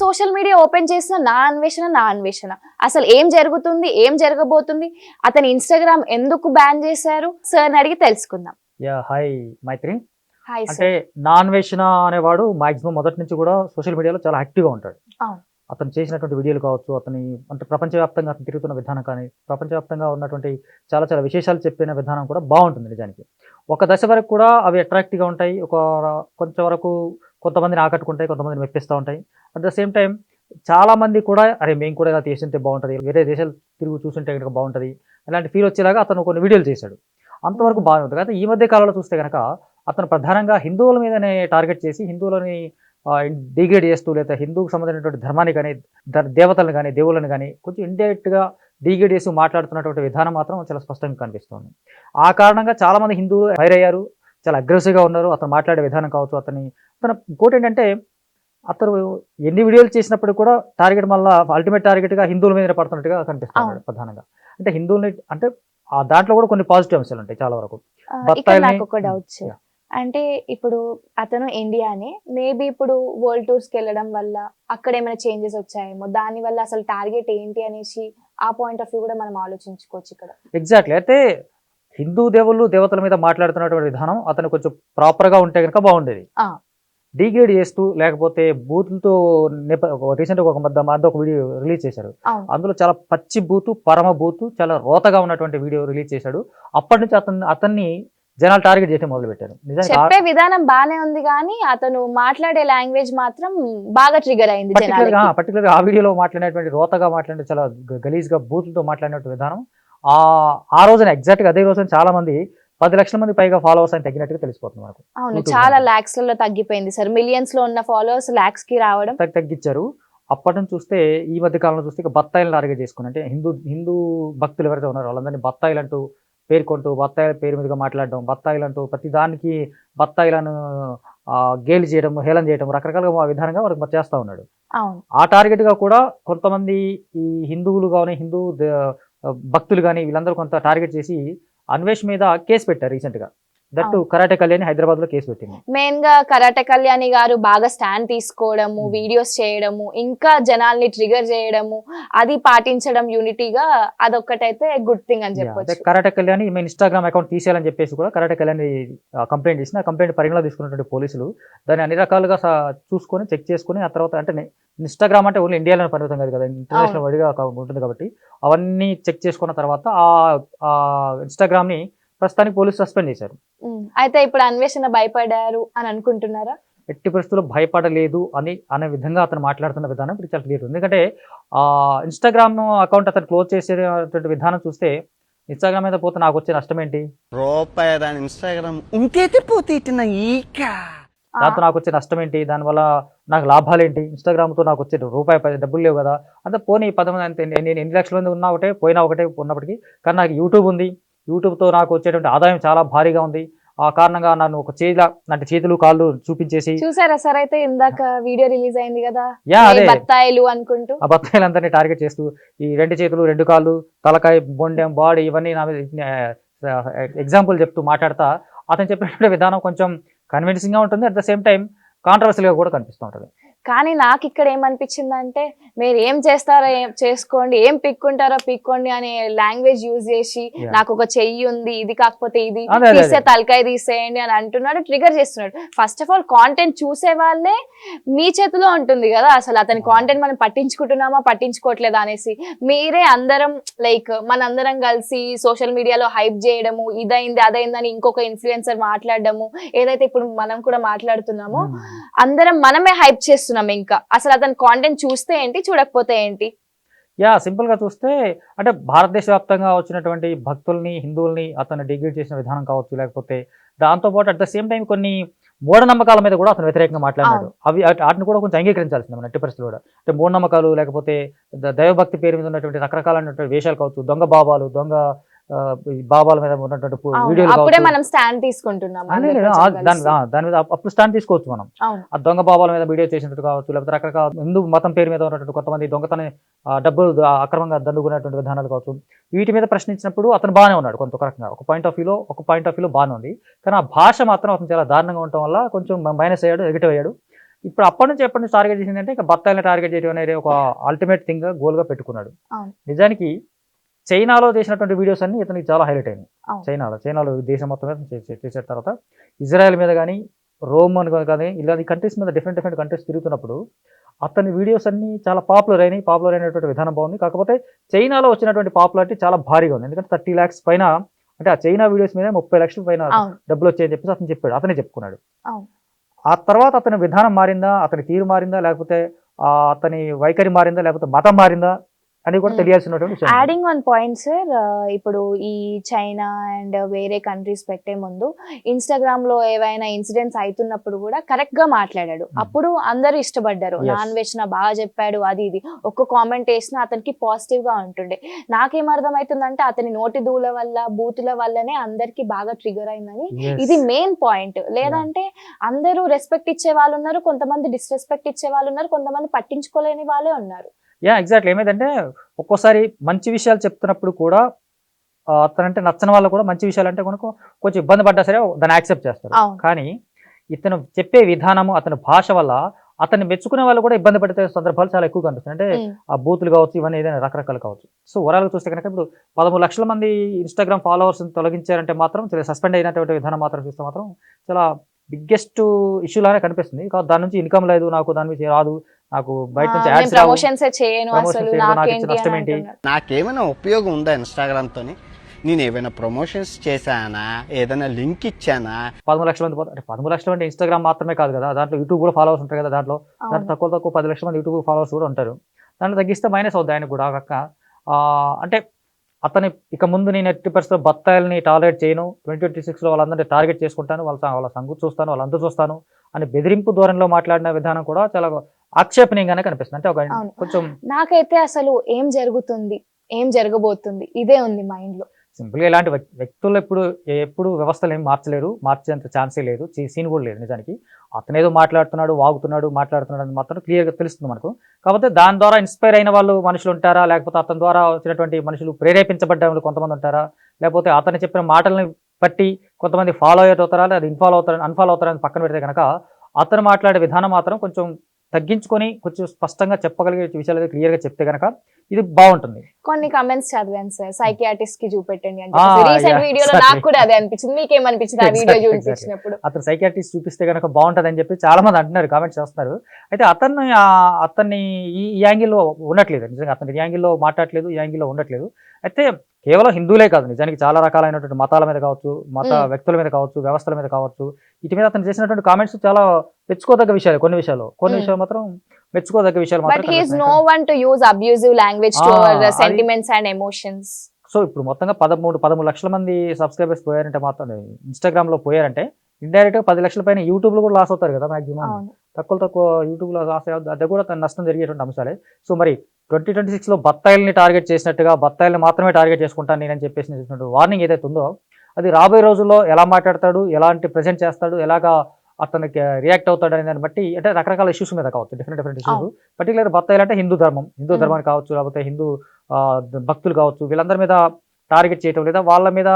Social media open చేసిన నా అన్వేషణ అసలు ఏం జరుగుతుంది, ఏం జరగబోతుంది, అతని ఇన్స్టాగ్రామ్ ఎందుకు బ్యాన్ చేశారు సార్ అడిగి తెలుసుకుందాం. హాయ్ మైత్రి. హాయ్ అంటే నా అన్వేషణ అనేవాడు మాక్సిమం మొదటి నుంచి కూడా సోషల్ మీడియాలో చాలా యాక్టివ్గా ఉంటాడు. అతను చేసినటువంటి వీడియోలు కావచ్చు, అతని అంటే ప్రపంచవ్యాప్తంగా అతను తిరుగుతున్న విధానం కానీ, ప్రపంచవ్యాప్తంగా ఉన్నటువంటి చాలా చాలా విశేషాలు చెప్పిన విధానం కూడా బాగుంటుంది నిజానికి. ఒక దశ వరకు కూడా అవి అట్రాక్టివ్గా ఉంటాయి, కొంచెం వరకు కొంతమందిని ఆకట్టుకుంటాయి, కొంతమందిని మెప్పిస్తూ ఉంటాయి. అట్ ద సేమ్ టైం చాలామంది కూడా అరే మేము కూడా ఇలా చేస్తుంటే బాగుంటుంది, వేరే దేశాలు తిరుగు చూస్తుంటే కనుక బాగుంటుంది అలాంటి ఫీల్ వచ్చేలాగా అతను కొన్ని వీడియోలు చేశాడు. అంతవరకు బాగానే ఉంటుంది. అయితే ఈ మధ్య కాలంలో చూస్తే కనుక అతను ప్రధానంగా హిందువుల మీదనే టార్గెట్ చేసి హిందువులని డిగ్రేడ్ చేస్తూ, లేదా హిందూకు సంబంధించినటువంటి ధర్మాన్ని కానీ, దేవతలను కానీ, దేవుళ్ళని కానీ కొంచెం ఇండైరెక్ట్గా డిగ్రేడ్ చేసి మాట్లాడుతున్నటువంటి విధానం మాత్రం చాలా స్పష్టంగా కనిపిస్తుంది. ఆ కారణంగా చాలామంది హిందువులు ఫైర్ అయ్యారు, చాలా అగ్రెసివ్గా ఉన్నారు. అతను మాట్లాడే విధానం కావచ్చు, అతను ఇంకోటి ఏంటంటే అతను ఎన్ని వీడియోలు చేసినప్పుడు కూడా టార్గెట్ మళ్ళీ అల్టిమేట్ టార్గెట్గా హిందువుల మీద పడుతున్నట్టుగా కనిపిస్తున్నాడు ప్రధానంగా. అంటే హిందువుల్ని అంటే ఆ దాంట్లో కూడా కొన్ని పాజిటివ్ అంశాలు ఉంటాయి చాలా వరకు. నాకు ఒక డౌట్ అంటే ఇప్పుడు అతను ఇండియానే, మేబీ ఇప్పుడు వరల్డ్ టూర్స్కి వెళ్ళడం వల్ల అక్కడ ఏమైనా చేంజెస్ వచ్చాయేమో, దాని వల్ల అసలు టార్గెట్ ఏంటి అనేసి ఆ పాయింట్ ఆఫ్ వ్యూ కూడా మనం ఆలోచించుకోవచ్చు ఇక్కడ. ఎగ్జాక్ట్లీ. అయితే హిందూ దేవుళ్ళు దేవతల మీద మాట్లాడుతున్నటువంటి విధానం అతను కొంచెం ప్రాపర్గా ఉంటే కనుక బాగుండేది. డిగ్రేడ్ చేస్తూ లేకపోతే బూతులతో రీసెంట్గా ఒక వీడియో రిలీజ్ చేశారు. అందులో చాలా పచ్చి బూతు, పరమ బూతు, చాలా రోతగా ఉన్నటువంటి వీడియో రిలీజ్ చేశాడు. అప్పటి నుంచి అతన్ని జనాలు టార్గెట్ చేయడం మొదలు పెట్టారు. చెప్పే విధానం బానే ఉంది కానీ అతను మాట్లాడే లాంగ్వేజ్ మాత్రం బాగా ట్రిగర్ అయింది. పర్టికులర్గా ఆ వీడియోలో మాట్లాడినటువంటి రోతగా మాట్లాడే చాలా గలీజ్గా బూతులతో మాట్లాడినటువంటి విధానం ఆ రోజున ఎగ్జాక్ట్గా అదే రోజున చాలా మంది 10 లక్షల మంది పైగా ఫాలోవర్స్ అని తగ్గినట్టుగా తెలిసిపోతుంది మనకు. అవును, చాలా లాక్స్ లో తగ్గిపోయింది సార్. మిలియన్స్ లో ఉన్న ఫాలోవర్స్ లాక్స్ కి రావడం తగ్గించారు. అప్పటి నుంచి చూస్తే ఈ మధ్య కాలంలో చూస్తే బత్తాయిలను టార్గెట్ చేసుకుని, అంటే హిందూ భక్తులు ఎవరైతే ఉన్నారో వాళ్ళందరినీ బత్తాయిలు అంటూ పేర్కొంటూ, బత్తాయిల పేరు మీదుగా మాట్లాడడం, బత్తాయిలు అంటూ ప్రతి దానికి బత్తాయిలను గేలి చేయడం, హేళన చేయడం, రకరకాలుగా విధానంగా వారికి చేస్తూ ఉన్నాడు. ఆ టార్గెట్ గా కూడా కొంతమంది ఈ హిందువులు కానీ, హిందూ భక్తులు కానీ వీళ్ళందరూ కొంత టార్గెట్ చేసి అన్వేష్ మీద కేసు పెట్టారు రీసెంట్ గా. దట్టు కరాటే కళ్యాణి హైదరాబాద్ లో కేసు పెట్టింది. మెయిన్ గా కరాటే కళ్యాణి గారు బాగా స్టాండ్ తీసుకోవడము, వీడియోస్ చేయడము, ఇంకా జనాల్ని ట్రిగర్ చేయడము, అది పాటించడం యూనిటీగా, అదొక్కటైతే గుడ్ థింగ్ అని చెప్పొచ్చు. కరాటే కళ్యాణి ఈమె ఇన్స్టాగ్రామ్ అకౌంట్ తీసేయాలని చెప్పేసి కూడా కరాటే కళ్యాణి కంప్లైంట్ చేసిన, ఆ కంప్లైంట్ పరిగణలో తీసుకున్నటువంటి పోలీసులు దాన్ని అన్ని రకాలుగా చూసుకొని చెక్ చేసుకుని, ఆ తర్వాత అంటే ఇన్స్టాగ్రామ్ అంటే ఓన్లీ ఇండియాలో పరిమితం కాదు కదా, ఇంటర్నేషనల్ వైడ్గా ఉంటుంది కాబట్టి అవన్నీ చెక్ చేసుకున్న తర్వాత ఆ ఇన్స్టాగ్రామ్ ని ప్రస్తుతానికి పోలీసు సస్పెండ్ చేశారు. అయితే ఇప్పుడు అన్వేషణ భయపడారు అని అనుకుంటున్నారా? ఎట్టి పరిస్థితుల్లో భయపడలేదు అనే విధంగా అతను మాట్లాడుతున్న విధానం ఇప్పుడు చాలా క్లియర్ ఉంది. ఎందుకంటే ఇన్స్టాగ్రామ్ అకౌంట్ అతను క్లోజ్ చేసేటువంటి విధానం చూస్తే, ఇన్స్టాగ్రామ్ మీద పోతే నాకు వచ్చే నష్టం ఏంటి, దాంతో నాకు వచ్చే నష్టం ఏంటి, దానివల్ల నాకు లాభాలు ఏంటి, ఇన్స్టాగ్రామ్తో నాకు వచ్చే రూపాయి డబ్బులు లేవు కదా, అంతా పోనీ 10 మంది నేను ఎన్ని లక్షల మంది ఉన్నా ఒకటే, పోయినా ఒకటే ఉన్నప్పటికీ, కానీ నాకు యూట్యూబ్ ఉంది, యూట్యూబ్తో నాకు వచ్చేటువంటి ఆదాయం చాలా భారీగా ఉంది. ఆ కారణంగా నన్ను ఒక చేతులు కాళ్ళు చూపించేసి చూసారా సార్? అయితే ఇందాక వీడియో రిలీజ్ అయింది కదా, బత్తాయిలు అనుకుంటూ ఆ బత్తాయిలందరినీ టార్గెట్ చేస్తూ ఈ 2 చేతులు 2 కాళ్ళు, తలకాయ, బొండెం, బాడీ ఇవన్నీ నా ఎగ్జాంపుల్ చెప్తూ మాట్లాడతా అతను చెప్పినటువంటి విధానం కొంచెం కన్విన్సింగ్గా ఉంటుంది. అట్ ద సేమ్ టైం కాంట్రవర్సీగా కూడా కనిపిస్తూ ఉంటుంది. కానీ నాకు ఇక్కడ ఏమనిపించిందంటే, మీరు ఏం చేస్తారో చేసుకోండి, ఏం పిక్కుంటారో పిక్కోండి అనే లాంగ్వేజ్ యూజ్ చేసి, నాకు ఒక చెయ్యి ఉంది, ఇది కాకపోతే ఇది తీసే, తలకాయ తీసేయండి అని అంటున్నాడు, ట్రిగర్ చేస్తున్నాడు. ఫస్ట్ ఆఫ్ ఆల్ కాంటెంట్ చూసే వాళ్ళే మీ చేతిలో ఉంటుంది కదా, అసలు అతని కాంటెంట్ మనం పట్టించుకుంటున్నామా పట్టించుకోవట్లేదా అనేసి. మీరే అందరం మనందరం కలిసి సోషల్ మీడియాలో హైప్ చేయడము, ఇదైంది అదైందని ఇంకొక ఇన్ఫ్లుయెన్సర్ మాట్లాడడము, ఏదైతే ఇప్పుడు మనం కూడా మాట్లాడుతున్నామో అందరం మనమే హైప్ చేస్తున్నాం. ఇంకా అసలు అతని కాంటెంట్ చూస్తే ఏంటి, చూడకపోతే ఏంటి? సింపుల్ గా చూస్తే అంటే భారతదేశ వ్యాప్తంగా వచ్చినటువంటి భక్తుల్ని, హిందువుల్ని అతను డిగ్రేడ్ చేసిన విధానం కావచ్చు, లేకపోతే దాంతోపాటు అట్ ద సేమ్ టైం కొన్ని మూఢనమ్మకాల మీద కూడా అతను వ్యతిరేకంగా మాట్లాడాడు. వాటిని కూడా కొంచెం అంగీకరించాల్సింది మన ఎట్టి పరిస్థితులు కూడా. అంటే మూఢనమ్మకాలు లేకపోతే దైవభక్తి పేరు మీద ఉన్నటువంటి రకరకాలైనటువంటి వేషాలు కావచ్చు, దొంగ బాబాలు, దొంగ బాబాల మీద ఉన్నటువంటి వీడియోలు మనం స్టాండ్ తీసుకుంటున్నాం. దాని మీద అప్పుడు స్టాండ్ తీసుకోవచ్చు మనం. ఆ దొంగ బాబాల మీద వీడియో చేసినట్టు కావచ్చు, లేకపోతే రకరకాల హిందూ మతం పేరు మీద ఉన్నటువంటి కొంతమంది దొంగతన డబ్బులు అక్రమంగా దండుకునేటువంటి విధానాలు కావచ్చు, వీటి మీద ప్రశ్నించినప్పుడు అతను బాగానే ఉన్నాడు. కొంత రకంగా ఒక పాయింట్ ఆఫ్ వ్యూలో బాగానే ఉంది. కానీ ఆ భాష మాత్రం అతను చాలా దారుణంగా ఉండటం వల్ల కొంచెం మైనస్ అయ్యాడు, నెగిటివ్ అయ్యాడు. ఇప్పుడు ఎప్పటి నుంచి టార్గెట్ చేసిందంటే ఇక బత్తాయిని టార్గెట్ చేయడం అనేది ఒక అల్టిమేట్ థింగ్ గోల్గా పెట్టుకున్నాడు. నిజానికి చైనాలో చేసినటువంటి వీడియోస్ అన్ని ఇతనికి చాలా హైలైట్ అయినాయి. చైనాలో దేశం మొత్తం మీద చేసిన తర్వాత ఇజ్రాయెల్ మీద కానీ రోమ్ అని కానీ ఇలాంటి కంట్రీస్ మీద డిఫరెంట్ కంట్రీస్ తిరుగుతున్నప్పుడు అతని వీడియోస్ అన్ని చాలా పాపులర్ అయినటువంటి విధానం బాగుంది. కాకపోతే చైనాలో వచ్చినటువంటి పాపులారిటీ చాలా భారీగా ఉంది. ఎందుకంటే 30 lakhs పైన, అంటే ఆ చైనా వీడియోస్ మీద 30 లక్షల పైన డబ్బులు వచ్చాయని చెప్పేసి అతను చెప్పాడు, అతనే చెప్పుకున్నాడు. ఆ తర్వాత అతని విధానం మారిందా, అతని తీరు మారిందా, లేకపోతే అతని వైఖరి మారిందా, లేకపోతే మతం మారిందా అని కూడా తెలియాల్సినటువంటి విషయం. యాడింగ్ వన్ పాయింట్ సార్, ఇప్పుడు ఈ చైనా అండ్ వేరే కంట్రీస్ పెట్టే ముందు ఇన్స్టాగ్రామ్ లో ఏవైనా ఇన్సిడెంట్స్ అవుతున్నప్పుడు కూడా కరెక్ట్ గా మాట్లాడాడు. అప్పుడు అందరూ ఇష్టపడ్డారు. నాన్ వెజ్ నా బాగా చెప్పాడు, అది ఇది ఒక్క కామెంట్ వేసినా అతనికి పాజిటివ్ గా ఉంటుండే. నాకేం అర్థం అవుతుందంటే అతని నోటి దూల వల్ల బూతుల వల్లనే అందరికి బాగా ట్రిగర్ అయిందని. ఇది మెయిన్ పాయింట్. లేదంటే అందరూ రెస్పెక్ట్ ఇచ్చే వాళ్ళు ఉన్నారు, కొంతమంది డిస్రెస్పెక్ట్ ఇచ్చే వాళ్ళు ఉన్నారు, కొంతమంది పట్టించుకోలేని వాళ్ళే ఉన్నారు. ఎగ్జాక్ట్లీ. ఏమైందంటే ఒక్కోసారి మంచి విషయాలు చెప్తున్నప్పుడు కూడా అతనంటే నచ్చని వాళ్ళు కూడా మంచి విషయాలు అంటే కనుక కొంచెం ఇబ్బంది పడ్డా సరే దాన్ని యాక్సెప్ట్ చేస్తారు. కానీ ఇతను చెప్పే విధానము, అతని భాష వల్ల అతన్ని మెచ్చుకునే వాళ్ళు కూడా ఇబ్బంది పడే సందర్భాలు చాలా ఎక్కువ కనిపిస్తాయి. అంటే ఆ బూతులు కావచ్చు, ఇవన్నీ ఏదైనా రకరకాలు కావచ్చు. సో ఓవరాల్గా చూస్తే కనుక ఇప్పుడు 13 లక్షల మంది ఇన్స్టాగ్రామ్ ఫాలోవర్స్ తొలగించారంటే మాత్రం, సస్పెండ్ అయినటువంటి విధానం మాత్రం చూస్తే మాత్రం చాలా బిగ్గెస్ట్ ఇష్యూ లానే కనిపిస్తుంది. దాని నుంచి ఇన్కమ్ లేదు, నాకు దాని నుంచి రాదు, నాకు బయట నుంచి యాడ్స్ రావు, నాకేమైనా ఉపయోగం ఉందా ఇన్స్టాగ్రామ్ తోని? నేను ఏమైనా ప్రమోషన్స్ చేశానా, ఏదైనా లింక్ ఇచ్చానా? 13 లక్షల మంది, అంటే 13 లక్షల మంది ఇన్స్టాగ్రామ్ మాత్రమే కాదు కదా, దాంట్లో యూట్యూబ్ కూడా ఫాలోవర్స్ ఉంటారు కదా, దాంట్లో తక్కువ 10 లక్షల మంది యూట్యూబ్ ఫాలోవర్స్ కూడా ఉంటారు. దాంట్లో తగ్గిస్తే మైనస్ అవుద్ది ఆయనకు కూడా. అంటే అతని ఇక ముందు నేను ఎట్టి పరిస్థితుల్లో బత్తాయిల్ని టాలరేట్ చేయను, 2026లో వాళ్ళందరినీ టార్గెట్ చేసుకుంటాను, వాళ్ళ సంగతి చూస్తాను, వాళ్ళంతా చూస్తాను అని బెదిరింపు ధోరణిలో మాట్లాడిన విధానం కూడా చాలా ఆక్షేపణీయంగానే కనిపిస్తుంది. అంటే ఒక కొంచెం నాకైతే అసలు ఏం జరుగుతుంది, ఏం జరగబోతుంది ఇదే ఉంది మైండ్ లో. సింపుల్గా ఇలాంటి వ్యక్తులు ఎప్పుడు వ్యవస్థలు ఏం మార్చేంత ఛాన్సే లేదు, సీన్ కూడా లేదు. నిజానికి అతనేదో మాట్లాడుతున్నాడు అని మాత్రం క్లియర్గా తెలుస్తుంది మనకు. కాకపోతే దాని ద్వారా ఇన్స్పైర్ అయిన వాళ్ళు మనుషులు ఉంటారా, లేకపోతే అతని ద్వారా వచ్చినటువంటి మనుషులు ప్రేరేపించబడ్డ వాళ్ళు కొంతమంది ఉంటారా, లేకపోతే అతను చెప్పిన మాటలని బట్టి కొంతమంది ఫాలో అవుతారా, లేదా అన్ఫాలో అవుతారని పక్కన పెడితే కనుక అతను మాట్లాడే విధానం మాత్రం కొంచెం తగ్గించుకొని కొంచెం స్పష్టంగా చెప్పగలిగే విషయాలు క్లియర్గా చెప్తే కనుక ఇది బాగుంటుంది. కొన్ని కమెంట్స్ చదివాను సార్, సైకియాట్రిస్ట్ కి చూపెట్టండి అంటే రీసెంట్ వీడియోలో నాకు కూడా అదే అనిపించింది. మీకేమనిపించింది ఆ వీడియో చూపించినప్పుడు? అతను సైకియాట్రిస్ట్ చూపిస్తే కనుక బాగుంటుంది అని చెప్పి చాలా మంది అంటున్నారు, కామెంట్స్ చేస్తున్నారు. అయితే అతన్ని ఈ యాంగిల్లో ఉండట్లేదు, నిజంగా అతని ఈ యాంగిల్లో మాట్లాడట్లేదు, ఈ యాంగిల్లో ఉండట్లేదు. అయితే కేవలం హిందువులే కాదు, నిజానికి చాలా రకాలైనటువంటి మతాల మీద కావచ్చు, మత వ్యక్తుల మీద కావచ్చు, వ్యవస్థల మీద కావచ్చు, వీటి మీద అతను చేసినటువంటి కామెంట్స్ చాలా మెచ్చుకోదగ్గ విషయాలు. కొన్ని విషయాలు మాత్రం మెచ్చుకోదగ్గ విషయాలు మాత్రం. సో ఇప్పుడు మొత్తంగా 13 లక్షల మంది సబ్స్క్రైబర్స్ పోయారంటే మాత్రం, ఇన్స్టాగ్రామ్ లో పోయారంటే ఇండైరెక్ట్ గా 10 లక్షల పైన యూట్యూబ్ లో కూడా లాస్ అవుతారు కదా మాక్సిమం. తక్కువ యూట్యూబ్ లో లాస్ అది కూడా తన నష్టం జరిగేటువంటి అంశాలే. సో మరి 2026లో బత్తాయిల్ని టార్గెట్ చేసినట్టుగా బత్తాయిల్ని మాత్రమే టార్గెట్ చేసుకుంటాను నేనని చెప్పేసి వార్నింగ్ ఏదైతే ఉందో అది రాబోయే రోజుల్లో ఎలా మాట్లాడతాడు, ఎలాంటి ప్రెజెంట్ చేస్తాడు, ఎలాగా అతనికి రియాక్ట్ అవుతాడు అనే దాన్ని బట్టి, అంటే రకరకాల ఇష్యూస్ మీద కావచ్చు, డిఫరెంట్ ఇష్యూస్. పర్టికులర్ బత్తాయిలు అంటే హిందూ ధర్మాన్ని కావచ్చు, లేకపోతే హిందూ భక్తులు కావచ్చు, వీళ్ళందరి మీద టార్గెట్ చేయటం, లేదా వాళ్ళ మీద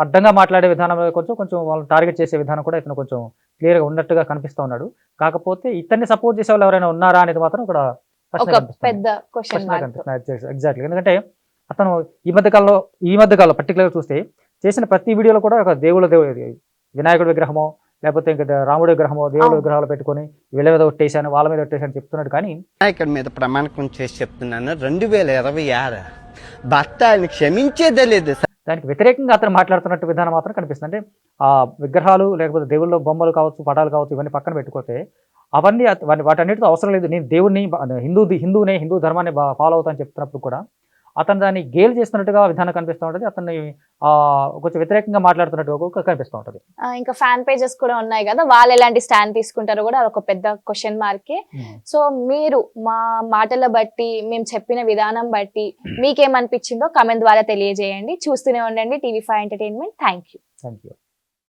అడ్డంగా మాట్లాడే విధానం కొంచెం వాళ్ళని టార్గెట్ చేసే విధానం కూడా ఇతను కొంచెం క్లియర్గా ఉన్నట్టుగా కనిపిస్తూ ఉన్నాడు. కాకపోతే ఇతన్ని సపోర్ట్ చేసే వాళ్ళు ఎవరైనా ఉన్నారా అనేది మాత్రం ఇక్కడ పెద్ద క్వశ్చన్ ఎగ్జాక్ట్లీ. ఎందుకంటే అతను ఈ మధ్యకాలంలో పర్టికులర్గా చూస్తే చేసిన ప్రతి వీడియోలో కూడా ఒక వినాయకుడి విగ్రహమో, లేకపోతే ఇంకా రాముడి విగ్రహమో, దేవుడి విగ్రహాలు పెట్టుకొని వీళ్ళ మీద ఒట్టేశాను, వాళ్ళ మీద ఒట్టేశాను చెప్తున్నాడు. కానీ వినాయకుడి మీద ప్రమాణకం చేసి చెప్తున్నాను, 2026 బత్తాయిల్ని క్షమించేదే లేదు. దానికి వ్యతిరేకంగా అతను మాట్లాడుతున్నట్టు విధానం మాత్రం కనిపిస్తుంది. అంటే ఆ విగ్రహాలు, లేకపోతే దేవుళ్ళ బొమ్మలు కావచ్చు, పటాలు కావచ్చు, ఇవన్నీ పక్కన పెట్టుకోతే అవన్నీ వాటన్నిటితో అవసరం లేదు, నేను దేవుడిని హిందూ ధర్మాన్ని ఫాలో అవుతాను చెప్తున్నప్పుడు కూడా అతను దాన్ని గేల్ చేస్తున్నట్టుగా విధానం కనిపిస్తూ ఉంటుంది. అతన్ని కొంచెం వ్యతిరేకంగా మాట్లాడుతున్నట్టుగా కనిపిస్తూ ఉంటుంది. ఇంకా ఫ్యాన్ పేజెస్ కూడా ఉన్నాయి కదా, వాళ్ళు ఎలాంటి స్టాండ్ తీసుకుంటారో కూడా అదొక పెద్ద క్వశ్చన్ మార్కే. సో మీరు మా మాటల బట్టి, మేము చెప్పిన విధానం బట్టి మీకేమనిపించిందో కామెంట్ ద్వారా తెలియజేయండి. చూస్తూనే ఉండండి TV5 ఎంటర్టైన్మెంట్. Thank you.